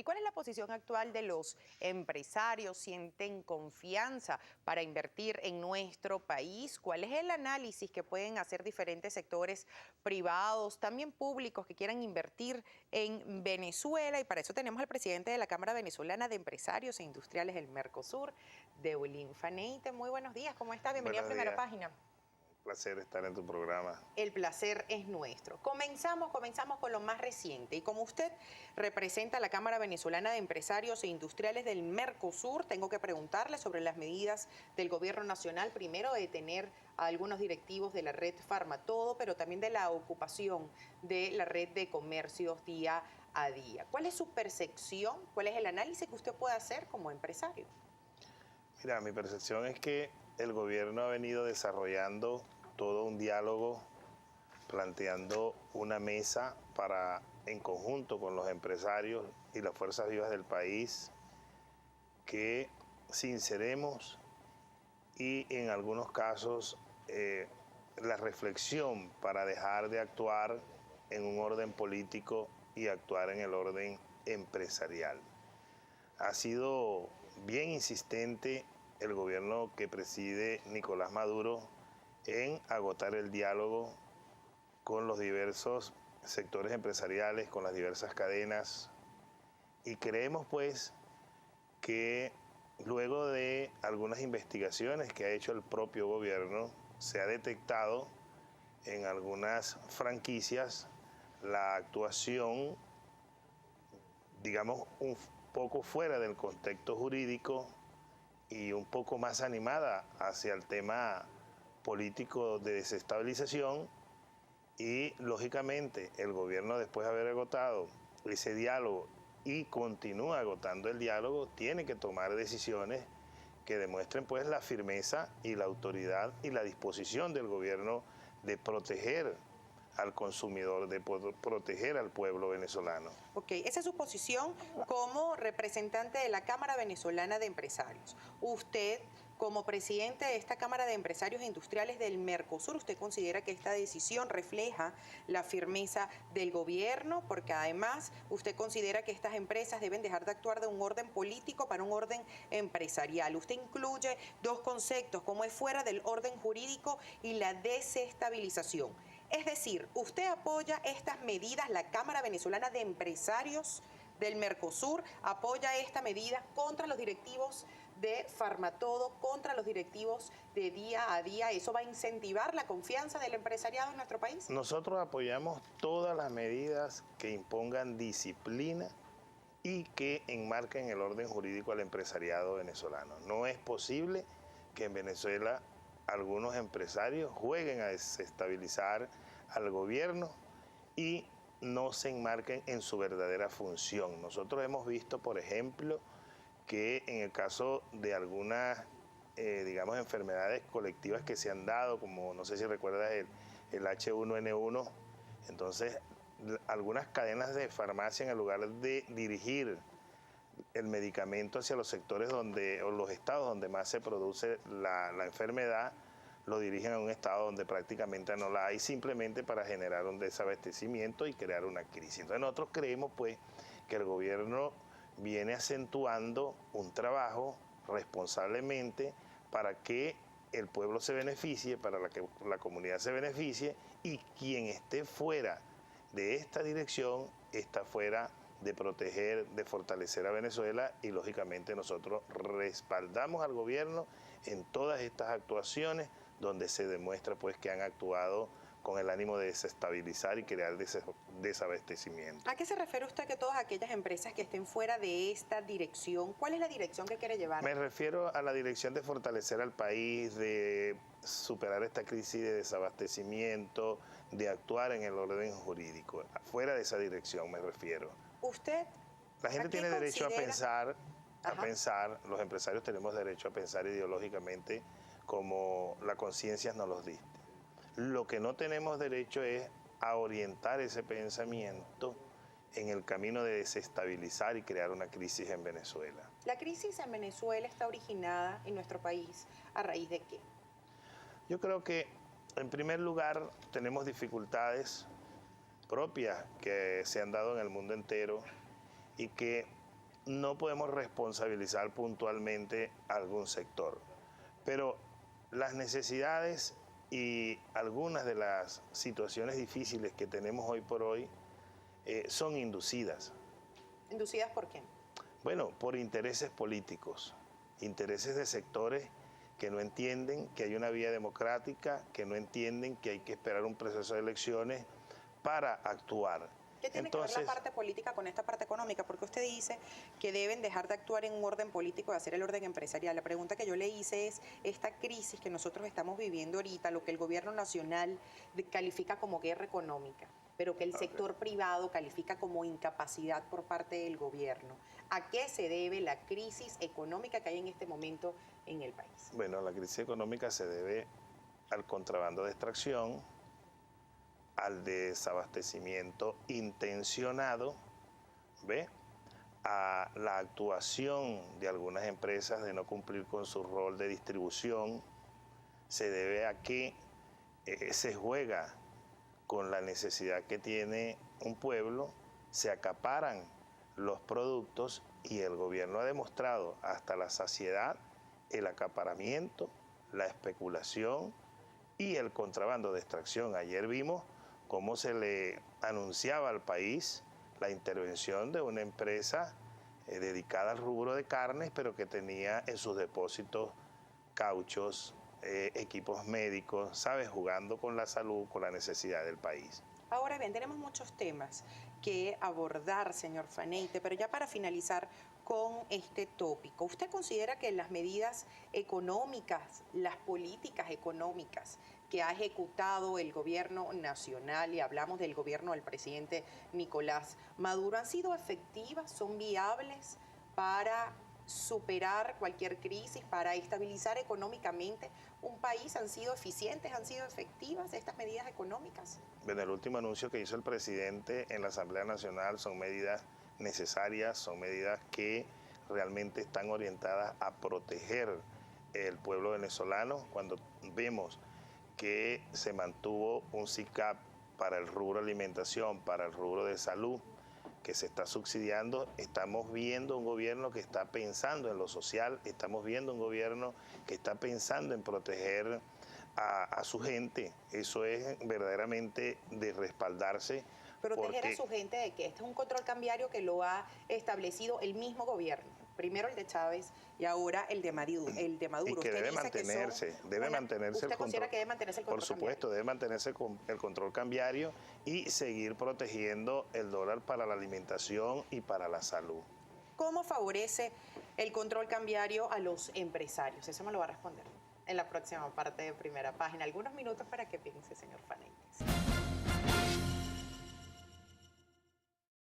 ¿Y cuál es la posición actual de los empresarios? ¿Sienten confianza para invertir en nuestro país? ¿Cuál es el análisis que pueden hacer diferentes sectores privados, también públicos, que quieran invertir en Venezuela? Y para eso tenemos al presidente de la Cámara Venezolana de Empresarios e Industriales del Mercosur, Deulin Faneite. Muy buenos días, ¿cómo está? Bienvenido a Buenos Primera días, Página. un placer estar en tu programa. El placer es nuestro. Comenzamos con lo más reciente. Y como usted representa a la Cámara Venezolana de Empresarios e Industriales del Mercosur, tengo que preguntarle sobre las medidas del gobierno nacional, primero de detener a algunos directivos de la red Farmatodo, pero también de la ocupación de la red de comercios día a día. ¿Cuál es su percepción? ¿Cuál es el análisis que usted puede hacer como empresario? Mira, mi percepción es que el gobierno ha venido desarrollando todo un diálogo, planteando una mesa para, en conjunto con los empresarios y las fuerzas vivas del país, que sinceremos y en algunos casos la reflexión para dejar de actuar en un orden político y actuar en el orden empresarial. Ha sido bien insistente el gobierno que preside Nicolás Maduro en agotar el diálogo con los diversos sectores empresariales, con las diversas cadenas, y creemos pues que luego de algunas investigaciones que ha hecho el propio gobierno, se ha detectado en algunas franquicias la actuación, digamos, un poco fuera del contexto jurídico y un poco más animada hacia el tema político de desestabilización, y lógicamente el gobierno, después de haber agotado ese diálogo y continúa agotando el diálogo, tiene que tomar decisiones que demuestren pues la firmeza y la autoridad y la disposición del gobierno de proteger al consumidor, de proteger al pueblo venezolano. Ok, esa es su posición como representante de la Cámara Venezolana de Empresarios. Usted, como presidente de esta Cámara de Empresarios e Industriales del Mercosur, ¿usted considera que esta decisión refleja la firmeza del gobierno? Porque además usted considera que estas empresas deben dejar de actuar de un orden político para un orden empresarial. Usted incluye dos conceptos, como es fuera del orden jurídico y la desestabilización. Es decir, ¿usted apoya estas medidas? La Cámara Venezolana de Empresarios del Mercosur apoya esta medida contra los directivos de Farmatodo, contra los directivos de Día a Día. ¿Eso va a incentivar la confianza del empresariado en nuestro país? Nosotros apoyamos todas las medidas que impongan disciplina y que enmarquen el orden jurídico al empresariado venezolano. No es posible que en Venezuela algunos empresarios jueguen a desestabilizar al gobierno y no se enmarquen en su verdadera función. Nosotros hemos visto, por ejemplo, que en el caso de algunas, digamos, enfermedades colectivas que se han dado, como no sé si recuerdas el H1N1, entonces algunas cadenas de farmacia, en el lugar de dirigir el medicamento hacia los sectores donde, o los estados donde más se produce la enfermedad, lo dirigen a un estado donde prácticamente no la hay, simplemente para generar un desabastecimiento y crear una crisis. Entonces nosotros creemos pues que el gobierno viene acentuando un trabajo responsablemente para que el pueblo se beneficie, para que la comunidad se beneficie, y quien esté fuera de esta dirección está fuera de proteger, de fortalecer a Venezuela, y lógicamente nosotros respaldamos al gobierno en todas estas actuaciones donde se demuestra pues que han actuado con el ánimo de desestabilizar y crear desabastecimiento. ¿A qué se refiere usted que todas aquellas empresas que estén fuera de esta dirección? ¿Cuál es la dirección que quiere llevar? Me refiero a la dirección de fortalecer al país, de superar esta crisis de desabastecimiento, de actuar en el orden jurídico. Fuera de esa dirección me refiero. ¿Usted La gente a qué tiene derecho considera? a pensar, los empresarios tenemos derecho a pensar ideológicamente como la conciencia nos los dicte. Lo que no tenemos derecho es a orientar ese pensamiento en el camino de desestabilizar y crear una crisis en Venezuela. La crisis en Venezuela está originada en nuestro país ¿a raíz de qué? Yo creo que, en primer lugar, tenemos dificultades propias que se han dado en el mundo entero y que no podemos responsabilizar puntualmente a algún sector, pero las necesidades y algunas de las situaciones difíciles que tenemos hoy por hoy son inducidas. ¿Inducidas por quién? Bueno, por intereses políticos, intereses de sectores que no entienden que hay una vía democrática, que no entienden que hay que esperar un proceso de elecciones para actuar. ¿Qué tiene que ver la parte política con esta parte económica? Porque usted dice que deben dejar de actuar en un orden político y hacer el orden empresarial. La pregunta que yo le hice es, esta crisis que nosotros estamos viviendo ahorita, lo que el gobierno nacional califica como guerra económica, pero que el sector privado califica como incapacidad por parte del gobierno. ¿A qué se debe la crisis económica que hay en este momento en el país? Bueno, la crisis económica se debe al contrabando de extracción, al desabastecimiento intencionado, ¿ve? A la actuación de algunas empresas de no cumplir con su rol de distribución, se debe a que se juega con la necesidad que tiene un pueblo, se acaparan los productos y el gobierno ha demostrado hasta la saciedad el acaparamiento, la especulación y el contrabando de extracción. Ayer vimos cómo se le anunciaba al país la intervención de una empresa dedicada al rubro de carnes, pero que tenía en sus depósitos cauchos, equipos médicos, ¿sabes? Jugando con la salud, con la necesidad del país. Ahora bien, tenemos muchos temas que abordar, señor Faneite, pero ya para finalizar con este tópico, ¿usted considera que las medidas económicas, las políticas económicas que ha ejecutado el gobierno nacional, y hablamos del gobierno del presidente Nicolás Maduro, han sido efectivas, son viables para superar cualquier crisis, para estabilizar económicamente un país? ¿Han sido eficientes, han sido efectivas estas medidas económicas? Bueno, el último anuncio que hizo el presidente en la Asamblea Nacional son medidas necesarias, son medidas que realmente están orientadas a proteger el pueblo venezolano. Cuando vemos que se mantuvo un SICAP para el rubro alimentación, para el rubro de salud, que se está subsidiando, estamos viendo un gobierno que está pensando en lo social, estamos viendo un gobierno que está pensando en proteger a su gente. Eso es verdaderamente de respaldarse. ¿Proteger a su gente de qué? Este es un control cambiario que lo ha establecido el mismo gobierno. Primero el de Chávez y ahora el de Maduro. Y que debe mantenerse, ¿Usted considera que debe mantenerse el control cambiario? Por supuesto, debe mantenerse el control cambiario y seguir protegiendo el dólar para la alimentación y para la salud. ¿Cómo favorece el control cambiario a los empresarios? Eso me lo va a responder en la próxima parte de Primera Página. Algunos minutos para que piense, señor Faneite.